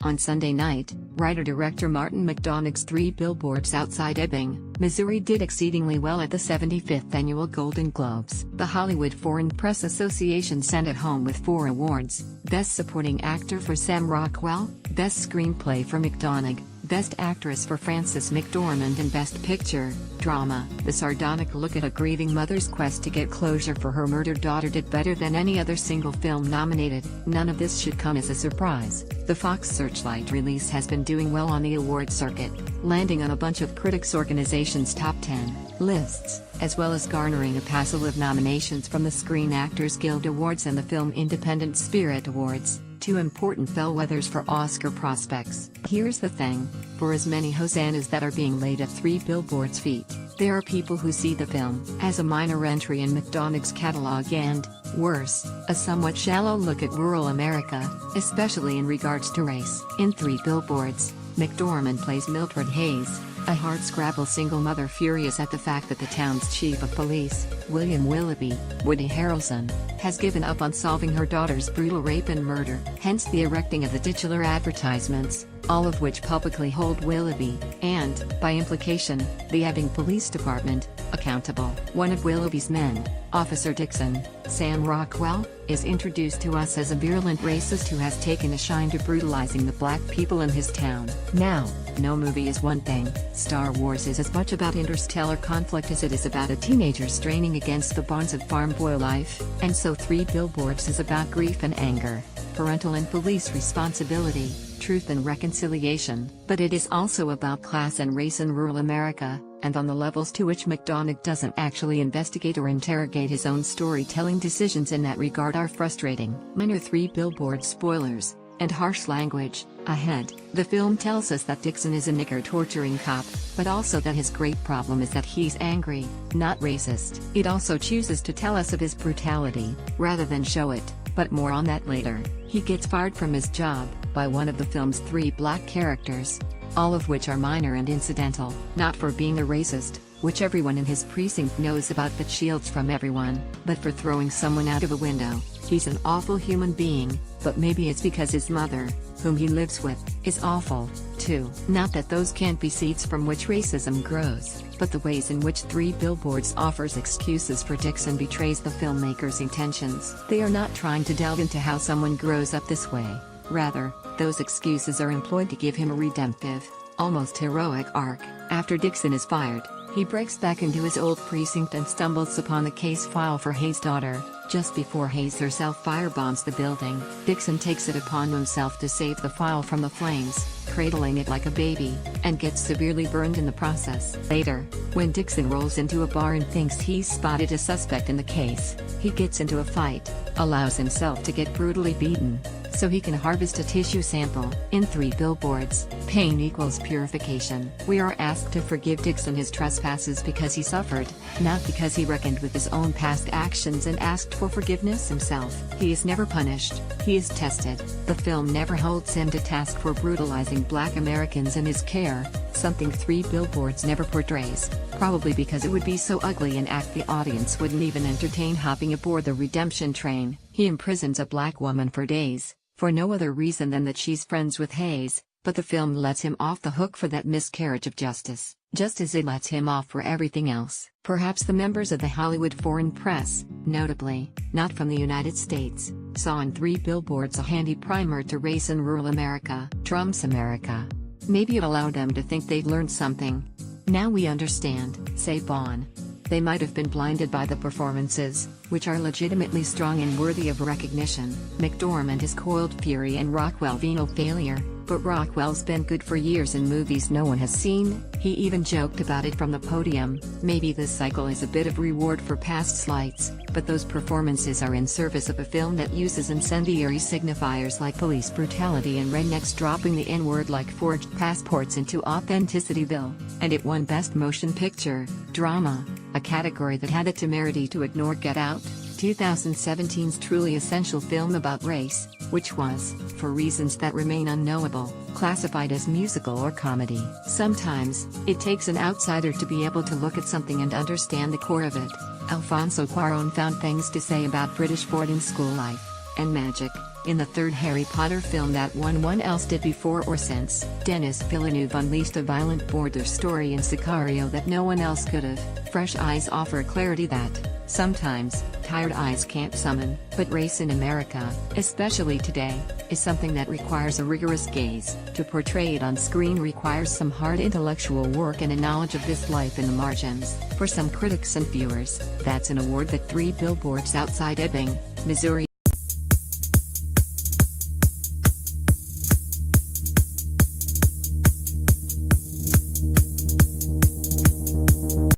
On Sunday night, writer-director Martin McDonagh's Three Billboards Outside Ebbing, Missouri did exceedingly well at the 75th Annual Golden Globes. The Hollywood Foreign Press Association sent it home with 4 awards: Best Supporting Actor for Sam Rockwell, Best Screenplay for McDonagh, Best Actress for Frances McDormand and Best Picture, Drama. The sardonic look at a grieving mother's quest to get closure for her murdered daughter did better than any other single film nominated. None of this should come as a surprise. The Fox Searchlight release has been doing well on the award circuit, landing on a bunch of critics' organizations' top 10 lists, as well as garnering a passel of nominations from the Screen Actors Guild Awards and the Film Independent Spirit Awards, 2 important bellwethers for Oscar prospects. Here's the thing: for as many hosannas that are being laid at Three Billboards' feet, there are people who see the film as a minor entry in McDonagh's catalog and, worse, a somewhat shallow look at rural America, especially in regards to race. In Three Billboards, McDormand plays Mildred Hayes, a hardscrabble single mother furious at the fact that the town's chief of police, William Willoughby, Woody Harrelson, has given up on solving her daughter's brutal rape and murder. Hence the erecting of the titular advertisements, all of which publicly hold Willoughby, and, by implication, the Ebbing Police Department, accountable. One of Willoughby's men, Officer Dixon, Sam Rockwell, is introduced to us as a virulent racist who has taken a shine to brutalizing the black people in his town. Now, no movie is one thing. Star Wars is as much about interstellar conflict as it is about a teenager straining against the bonds of farm boy life, and so Three Billboards is about grief and anger, parental and police responsibility, truth and reconciliation. But it is also about class and race in rural America, and on the levels to which McDonagh doesn't actually investigate or interrogate his own storytelling decisions in that regard are frustrating. Minor Three Billboards spoilers, and harsh language, ahead. The film tells us that Dixon is a nigger-torturing cop, but also that his great problem is that he's angry, not racist. It also chooses to tell us of his brutality, rather than show it, but more on that later. He gets fired from his job by one of the film's 3 black characters, all of which are minor and incidental, not for being a racist, which everyone in his precinct knows about but shields from everyone, but for throwing someone out of a window. He's an awful human being, but maybe it's because his mother, whom he lives with, is awful, too. Not that those can't be seeds from which racism grows, but the ways in which Three Billboards offers excuses for Dixon betrays the filmmaker's intentions. They are not trying to delve into how someone grows up this way. Rather, those excuses are employed to give him a redemptive, almost heroic arc. After Dixon is fired, he breaks back into his old precinct and stumbles upon the case file for Hayes' daughter. Just before Hayes herself firebombs the building, Dixon takes it upon himself to save the file from the flames, cradling it like a baby, and gets severely burned in the process. Later, when Dixon rolls into a bar and thinks he's spotted a suspect in the case, he gets into a fight, allows himself to get brutally beaten, so he can harvest a tissue sample. In Three Billboards, pain equals purification. We are asked to forgive Dixon his trespasses because he suffered, not because he reckoned with his own past actions and asked for forgiveness himself. He is never punished, he is tested. The film never holds him to task for brutalizing black Americans in his care, something Three Billboards never portrays, probably because it would be so ugly an act the audience wouldn't even entertain hopping aboard the redemption train. He imprisons a black woman for days, for no other reason than that she's friends with Hayes, but the film lets him off the hook for that miscarriage of justice, just as it lets him off for everything else. Perhaps the members of the Hollywood Foreign Press, notably, not from the United States, saw in Three Billboards a handy primer to race in rural America. Trump's America. Maybe it allowed them to think they'd learned something. Now we understand, say Bond. They might have been blinded by the performances, which are legitimately strong and worthy of recognition. McDormand is coiled fury and Rockwell venal failure, but Rockwell's been good for years in movies no one has seen. He even joked about it from the podium. Maybe this cycle is a bit of reward for past slights, but those performances are in service of a film that uses incendiary signifiers like police brutality and rednecks dropping the N-word like forged passports into Authenticityville, and it won Best Motion Picture, Drama, a category that had the temerity to ignore Get Out, 2017's truly essential film about race, which was, for reasons that remain unknowable, classified as musical or comedy. Sometimes, it takes an outsider to be able to look at something and understand the core of it. Alfonso Cuarón found things to say about British boarding school life, and magic, In the third Harry Potter film that one else did before or since, Denis Villeneuve unleashed a violent border story in Sicario that no one else could've. Fresh eyes offer clarity that, sometimes, tired eyes can't summon, but race in America, especially today, is something that requires a rigorous gaze. To portray it on screen requires some hard intellectual work and a knowledge of this life in the margins. For some critics and viewers, that's an award that 3 Billboards Outside Ebbing, Missouri